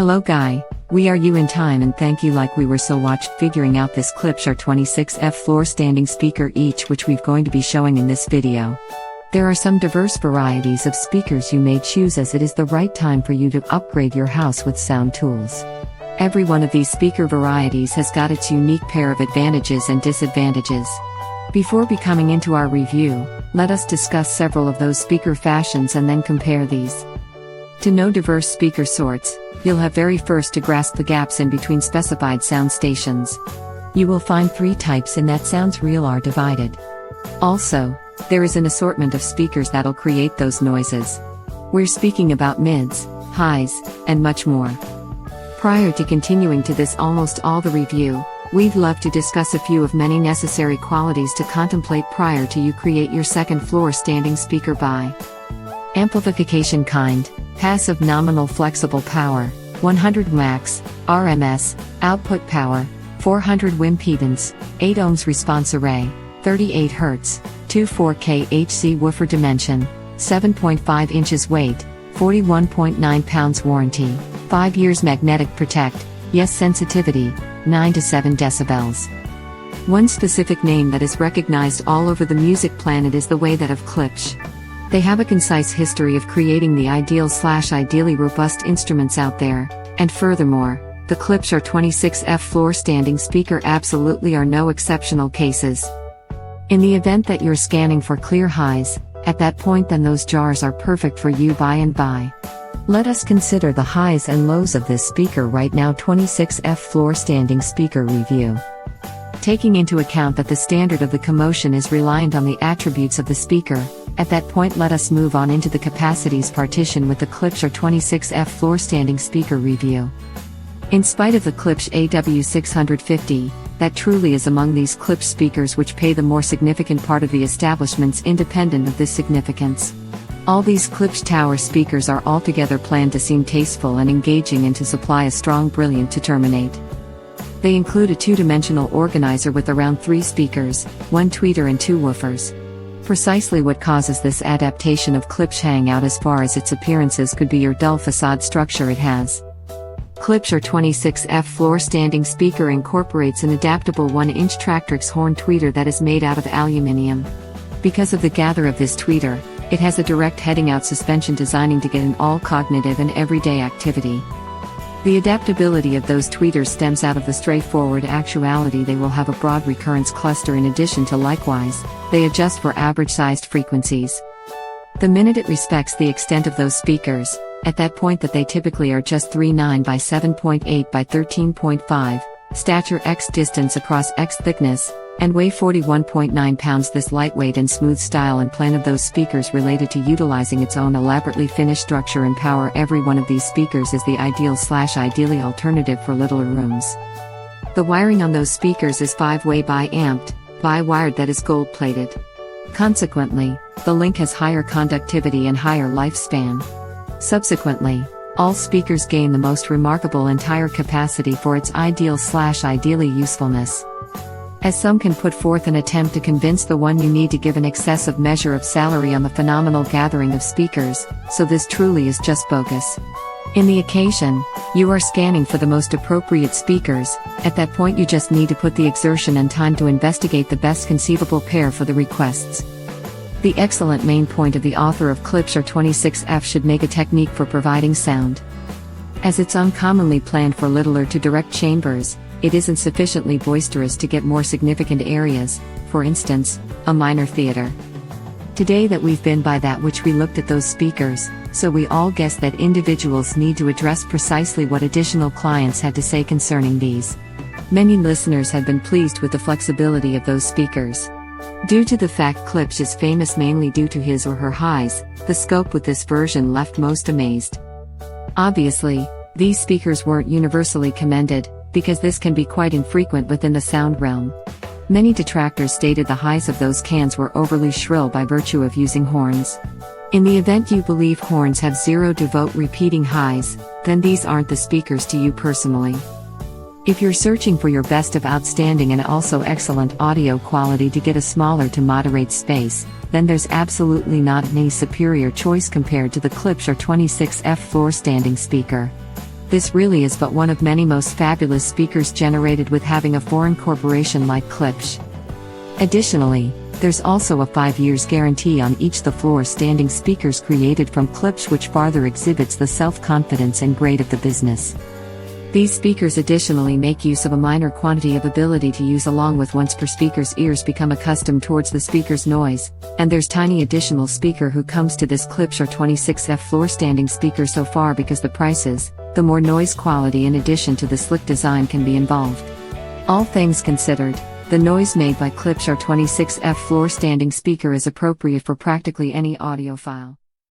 Hello Guy, we are you in time and thank you like we were so watched figuring out this Klipsch R-26F Floorstanding speaker each which we've going to be showing in this video. There are some diverse varieties of speakers you may choose as it is the right time for you to upgrade your house with sound tools. Every one of these speaker varieties has got its unique pair of advantages and disadvantages. Before becoming into our review, let us discuss several of those speaker fashions and then compare these. To know diverse speaker sorts, you'll have very first to grasp the gaps in between specified sound stations. You will find three types in that sounds real are divided. Also, there is an assortment of speakers that'll create those noises. We're speaking about mids, highs, and much more. Prior to continuing to this almost all the review, we'd love to discuss a few of many necessary qualities to contemplate prior to you create your second floor standing speaker buy. Amplification kind, passive nominal flexible power, 100 max, RMS, output power, 400 impedance, 8 ohms response array, 38 Hz, 24K HC woofer dimension, 7.5 inches weight, 41.9 pounds warranty, 5 years magnetic protect, yes sensitivity, 9 to 7 decibels. One specific name that is recognized all over the music planet is the way that of Klipsch. They have a concise history of creating the ideally robust instruments out there, and furthermore, the Klipsch R-26F Floorstanding speaker absolutely are no exceptional cases. In the event that you're scanning for clear highs, at that point then those jars are perfect for you by and by. Let us consider the highs and lows of this speaker right now. 26F Floorstanding speaker review. Taking into account that the standard of the commotion is reliant on the attributes of the speaker, at that point let us move on into the capacities partition with the Klipsch R-26F Floorstanding speaker review. In spite of the Klipsch AW650, that truly is among these Klipsch speakers which pay the more significant part of the establishments independent of this significance. All these Klipsch tower speakers are altogether planned to seem tasteful and engaging and to supply a strong brilliant to terminate. They include a two-dimensional organizer with around 3 speakers, 1 tweeter and 2 woofers. Precisely what causes this adaptation of Klipsch hang out as far as its appearances could be your dull facade structure it has. Klipsch R-26F Floorstanding speaker incorporates an adaptable 1-inch Tractrix horn tweeter that is made out of aluminium. Because of the gather of this tweeter, it has a direct heading out suspension designing to get in all cognitive and everyday activity. The adaptability of those tweeters stems out of the straightforward actuality they will have a broad recurrence cluster in addition to likewise, they adjust for average-sized frequencies. The minute it respects the extent of those speakers, at that point that they typically are just 3.9 by 7.8 by 13.5, stature x distance across x thickness, and weigh 41.9 pounds. This lightweight and smooth style and plan of those speakers related to utilizing its own elaborately finished structure and power. Every one of these speakers is the ideally alternative for littler rooms. The wiring on those speakers is 5-way bi-amped, bi-wired that is gold-plated. Consequently, the link has higher conductivity and higher lifespan. Subsequently, all speakers gain the most remarkable entire capacity for its ideally usefulness. As some can put forth an attempt to convince the one you need to give an excessive measure of salary on the phenomenal gathering of speakers, so this truly is just bogus. In the occasion, you are scanning for the most appropriate speakers, at that point you just need to put the exertion and time to investigate the best conceivable pair for the requests. The excellent main point of the author of Klipsch R-26F should make a technique for providing sound. As it's uncommonly planned for littler to direct chambers, it isn't sufficiently boisterous to get more significant areas, for instance, a minor theater. Today that we've been by that which we looked at those speakers, so we all guess that individuals need to address precisely what additional clients had to say concerning these. Many listeners have been pleased with the flexibility of those speakers. Due to the fact Klipsch is famous mainly due to his or her highs, the scope with this version left most amazed. Obviously, these speakers weren't universally commended, because this can be quite infrequent within the sound realm. Many detractors stated the highs of those cans were overly shrill by virtue of using horns. In the event you believe horns have 0 to vote repeating highs, then these aren't the speakers to you personally. If you're searching for your best of outstanding and also excellent audio quality to get a smaller to moderate space, then there's absolutely not any superior choice compared to the Klipsch R-26F Floorstanding speaker. This really is but one of many most fabulous speakers generated with having a foreign corporation like Klipsch. Additionally, there's also a 5 years guarantee on each the floor standing speakers created from Klipsch, which farther exhibits the self-confidence and grade of the business. These speakers additionally make use of a minor quantity of ability to use along with once per speaker's ears become accustomed towards the speaker's noise, and there's tiny additional speaker who comes to this Klipsch R-26F floor-standing speaker so far because the prices, the more noise quality in addition to the slick design can be involved. All things considered, the noise made by Klipsch R-26F floor-standing speaker is appropriate for practically any audiophile.